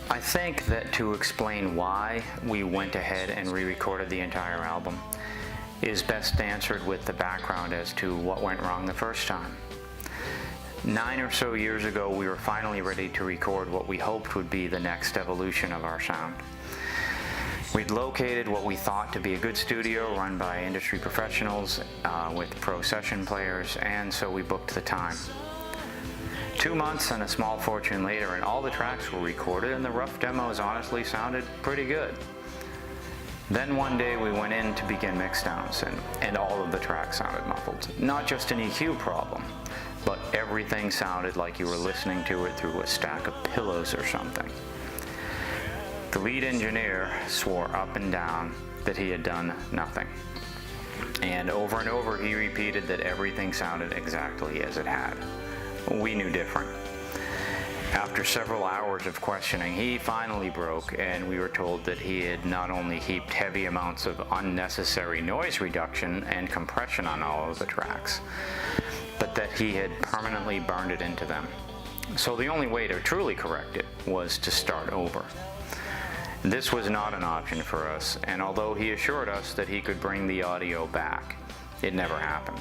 I think that to explain why we went ahead and re-recorded the entire album is best answered with the background as to what went wrong the first time. 9 or so years ago, we were finally ready to record what we hoped would be the next evolution of our sound. We'd located what we thought to be a good studio run by industry professionals with pro session players, and so we booked the time. 2 months and a small fortune later, and all the tracks were recorded, and the rough demos honestly sounded pretty good. Then one day we went in to begin mixdowns, and all of the tracks sounded muffled. Not just an EQ problem, but everything sounded like you were listening to it through a stack of pillows or something. The lead engineer swore up and down that he had done nothing. And over he repeated that everything sounded exactly as it had. We knew different. After several hours of questioning, he finally broke, and we were told that he had not only heaped heavy amounts of unnecessary noise reduction and compression on all of the tracks, but that he had permanently burned it into them. So the only way to truly correct it was to start over. This was not an option for us, and although he assured us that he could bring the audio back, it never happened.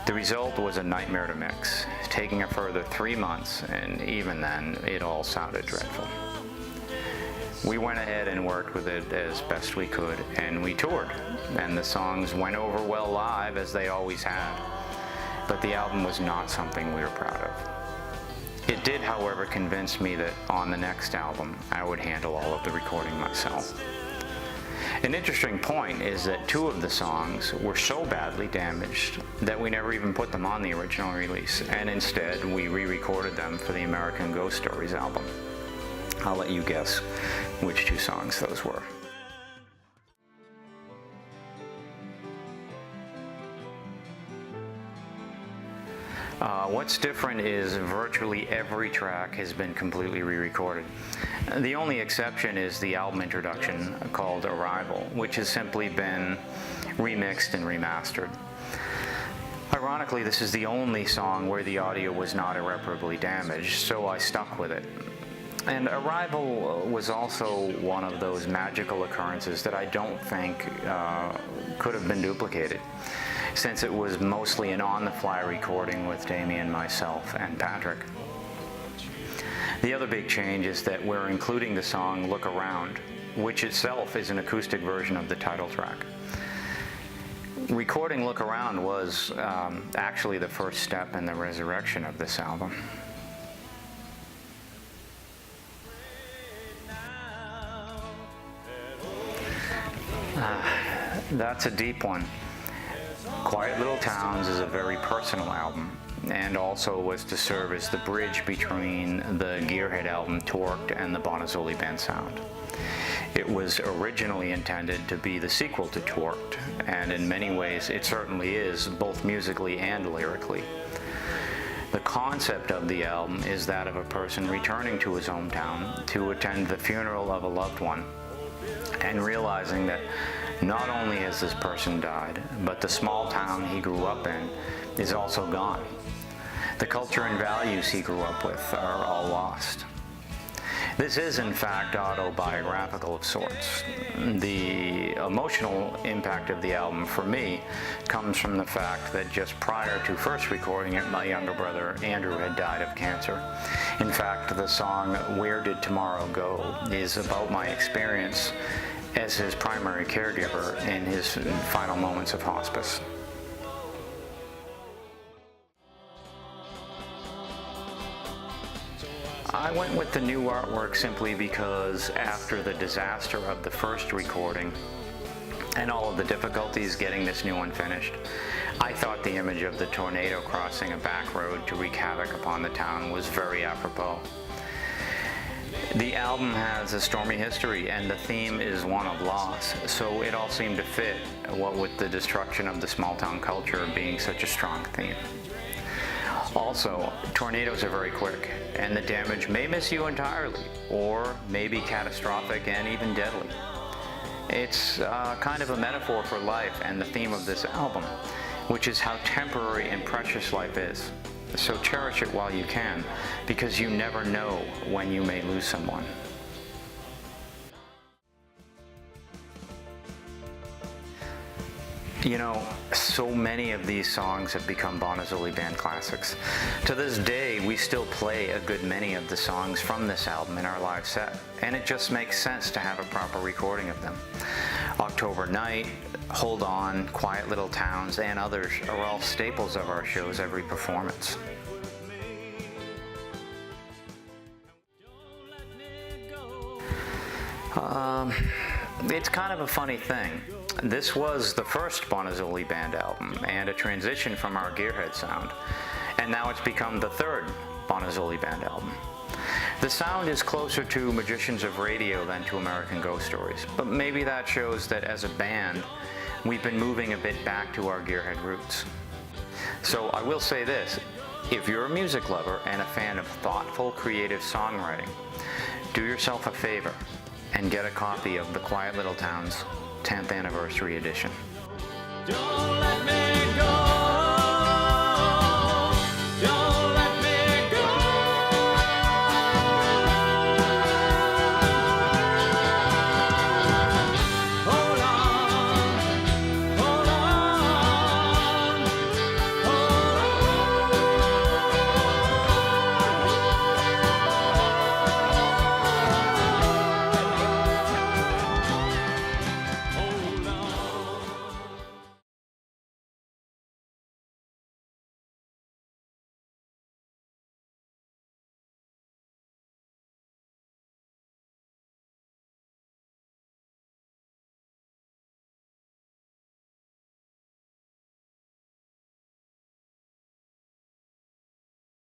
The result was a nightmare to mix, taking a further 3 months, and even then, it all sounded dreadful. We went ahead and worked with it as best we could, and we toured, and the songs went over well live, as they always had, but the album was not something we were proud of. It did, however, convince me that on the next album, I would handle all of the recording myself. An interesting point is that 2 of the songs were so badly damaged that we never even put them on the original release, and instead we re-recorded them for the American Ghost Stories album. I'll let you guess which 2 songs those were. What's different is virtually every track has been completely re-recorded. The only exception is the album introduction called Arrival, which has simply been remixed and remastered. Ironically, this is the only song where the audio was not irreparably damaged, so I stuck with it. And Arrival was also one of those magical occurrences that I don't think could have been duplicated, since it was mostly an on-the-fly recording with Damien, myself, and Patrick. The other big change is that we're including the song Look Around, which itself is an acoustic version of the title track. Recording Look Around was actually the first step in the resurrection of this album. That's a deep one. Quiet Little Towns is a very personal album, and also was to serve as the bridge between the Gearhead album Torqued and the Bonazzoli Band sound. It was originally intended to be the sequel to Torqued, and in many ways it certainly is, both musically and lyrically. The concept of the album is that of a person returning to his hometown to attend the funeral of a loved one, and realizing that not only has this person died, but the small town he grew up in is also gone. The culture and values he grew up with are all lost. This is, in fact, autobiographical of sorts. The emotional impact of the album, for me, comes from the fact that just prior to first recording it, my younger brother Andrew had died of cancer. In fact, the song Where Did Tomorrow Go is about my experience as his primary caregiver in his final moments of hospice. I went with the new artwork simply because after the disaster of the first recording and all of the difficulties getting this new one finished, I thought the image of the tornado crossing a back road to wreak havoc upon the town was very apropos. The album has a stormy history, and the theme is one of loss, so it all seemed to fit, what with the destruction of the small town culture being such a strong theme. Also, tornadoes are very quick, and the damage may miss you entirely, or may be catastrophic and even deadly. It's kind of a metaphor for life and the theme of this album, which is how temporary and precious life is. So cherish it while you can, because you never know when you may lose someone. You know, so many of these songs have become Bonazzoli Band classics. To this day, we still play a good many of the songs from this album in our live set, and it just makes sense to have a proper recording of them. October Night, Hold On, Quiet Little Towns, and others are all staples of our show's every performance. It's kind of a funny thing. This was the first Bonazzoli Band album and a transition from our Gearhead sound, and now it's become the third Bonazzoli Band album. The sound is closer to Magicians of Radio than to American Ghost Stories, but maybe that shows that as a band, we've been moving a bit back to our Gearhead roots. So I will say this, if you're a music lover and a fan of thoughtful, creative songwriting, do yourself a favor and get a copy of the Quiet Little Towns 10th Anniversary Edition. Don't let me